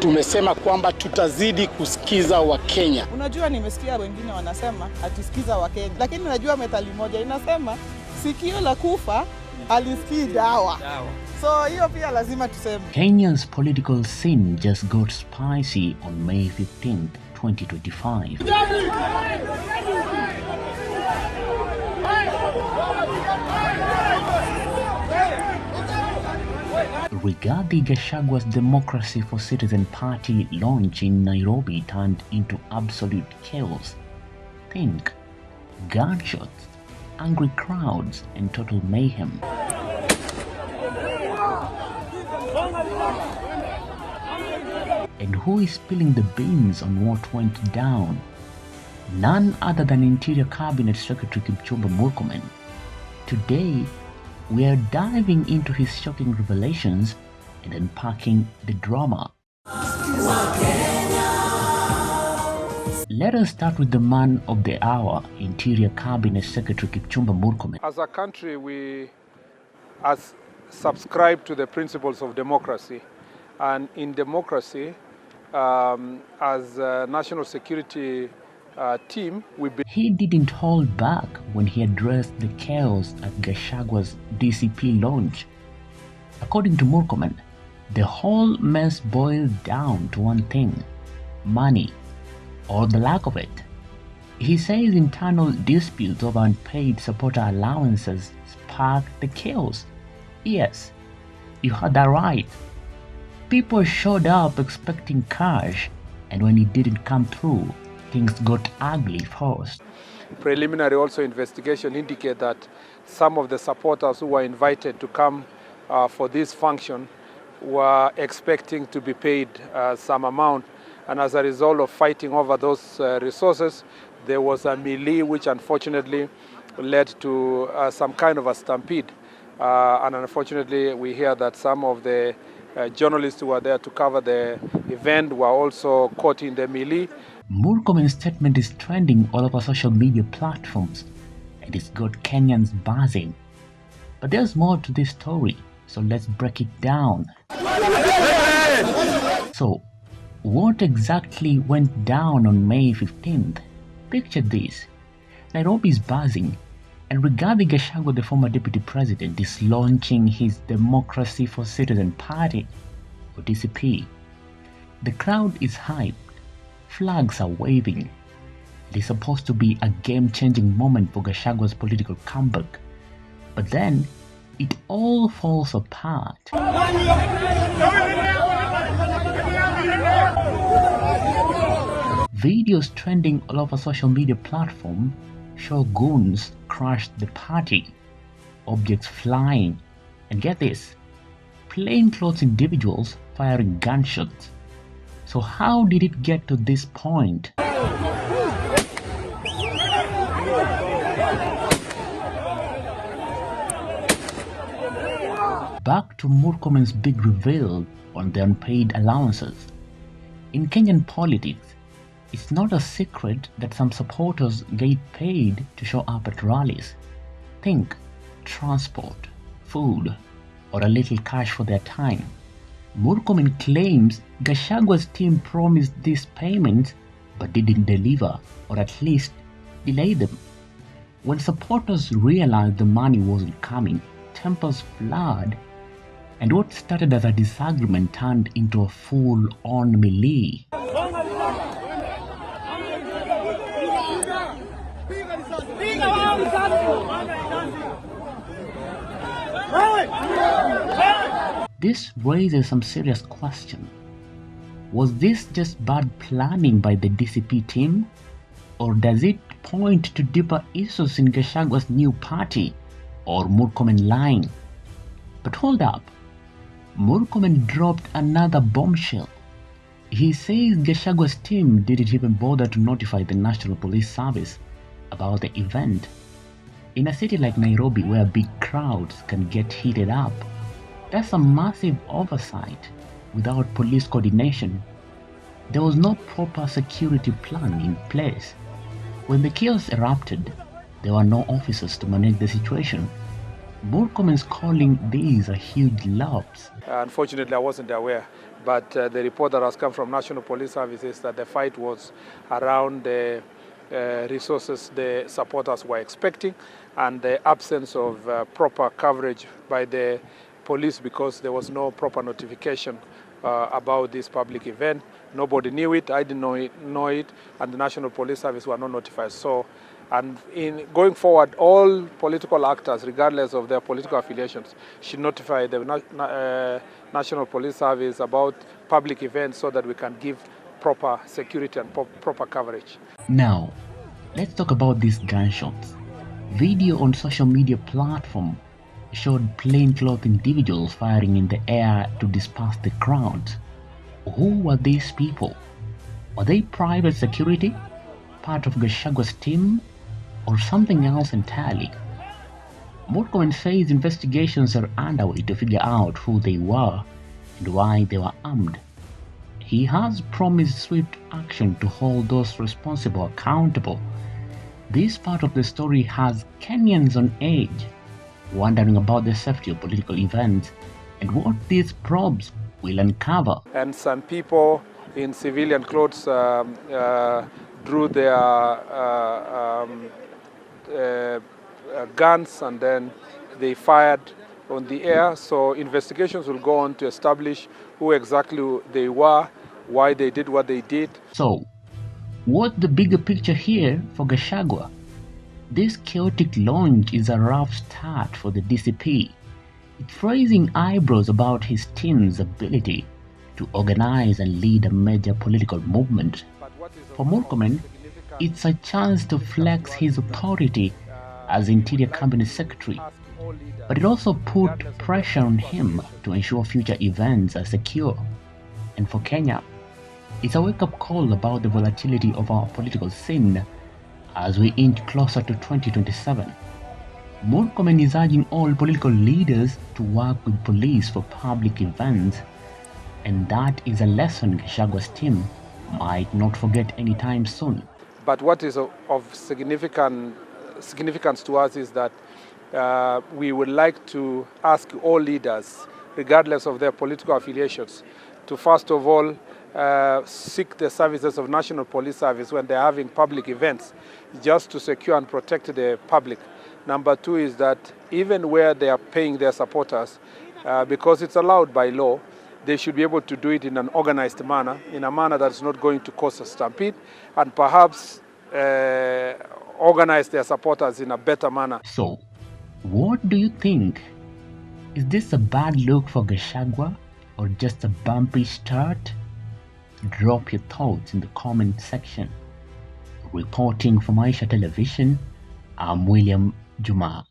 tumesema kwamba tutazidi kusikiza Wakenya. Unajua, nimesikia wengine wanasema atisikiza Wakenya, lakini najua methali moja inasema sikio la kufa alisikii dawa. So hiyo pia lazima tuseme. Kenya's political scene just got spicy on May 15th, 2025. Regarding Gashagua's Democracy for Citizen Party launch in Nairobi turned into absolute chaos. Think gunshots, angry crowds, and total mayhem. And who is spilling the beans on what went down? None other than Interior Cabinet Secretary Murkomen. Today, we are diving into his shocking revelations and unpacking the drama. Let us start with the man of the hour, Interior Cabinet Secretary Murkomen. As a country, we subscribe to the principles of democracy. And in democracy, as a national security team, He didn't hold back when he addressed the chaos at Gashagua's DCP launch. According to Murkomen, the whole mess boiled down to one thing: money, or the lack of it. He says internal disputes over unpaid supporter allowances sparked the chaos. Yes, you heard that right. People showed up expecting cash, and when it didn't come through, things got ugly first. Preliminary also investigation indicate that some of the supporters who were invited to come for this function were expecting to be paid some amount, and as a result of fighting over those resources, there was a melee which unfortunately led to some kind of a stampede. And unfortunately, we hear that some of the journalists who were there to cover the event were also caught in the melee. Murkomen's statement is trending all over social media platforms, and it's got Kenyans buzzing. But there's more to this story, so let's break it down. So, what exactly went down on May 15th? Picture this. Nairobi is buzzing, and Rigathi Gachagua, the former deputy president, is launching his Democracy for Citizen Party, or DCP. The crowd is hyped, flags are waving. It is supposed to be a game-changing moment for Gashagua's political comeback. But then, it all falls apart. Videos trending all over social media platforms show goons crashed the party, objects flying, and get this, plainclothes individuals firing gunshots. So how did it get to this point? Back to Murkomen's big reveal on the unpaid allowances. In Kenyan politics, it's not a secret that some supporters get paid to show up at rallies. Think transport, food, or a little cash for their time. Murkomen claims Gashagua's team promised these payments but didn't deliver, or at least delay them. When supporters realized the money wasn't coming, tempers flared, and what started as a disagreement turned into a full-on melee. This raises some serious questions. Was this just bad planning by the DCP team? Or does it point to deeper issues in Gashagua's new party? Or Murkomen lying? But hold up. Murkomen dropped another bombshell. He says Gashagua's team didn't even bother to notify the National Police Service about the event. In a city like Nairobi where big crowds can get heated up, that's a massive oversight. Without police coordination, there was no proper security plan in place. When the chaos erupted, there were no officers to manage the situation. Murkomen's calling these a huge lapse. Unfortunately, I wasn't aware. But the report that has come from National Police Service is that the fight was around the resources the supporters were expecting and the absence of proper coverage by the police because there was no proper notification about this public event. Nobody knew it, I didn't know it, and the National Police Service were not notified. So, and in going forward, all political actors, regardless of their political affiliations, should notify the National Police Service about public events so that we can give proper security and proper coverage. Now, let's talk about these gunshots. Video on social media platform showed plainclothes individuals firing in the air to disperse the crowd. Who were these people? Were they private security, part of Gashagua's team, or something else entirely? Murkomen says investigations are underway to figure out who they were and why they were armed. He has promised swift action to hold those responsible accountable. This part of the story has Kenyans on edge, wondering about the safety of political events and what these probes will uncover. And some people in civilian clothes drew their guns and then they fired on the air. So investigations will go on to establish who exactly they were, why they did what they did. So, what's the bigger picture here for Gashagua? This chaotic launch is a rough start for the DCP. It's raising eyebrows about his team's ability to organize and lead a major political movement. For Murkomen, it's a chance to flex his authority as Interior Cabinet Secretary, but it also put pressure on him to ensure future events are secure. And for Kenya, it's a wake-up call about the volatility of our political scene as we inch closer to 2027. Murkomen is urging all political leaders to work with police for public events, and that is a lesson Gashagua's team might not forget anytime soon. But what is of significance to us is that we would like to ask all leaders, regardless of their political affiliations, to first of all seek the services of National Police Service when they're having public events, just to secure and protect the public. Number two is that even where they are paying their supporters, because it's allowed by law, they should be able to do it in an organized manner, in a manner that's not going to cause a stampede, and perhaps organize their supporters in a better manner. So, what do you think? Is this a bad look for Gashagua or just a bumpy start? Drop your thoughts in the comment section. Reporting for Maisha Television, I'm William Juma.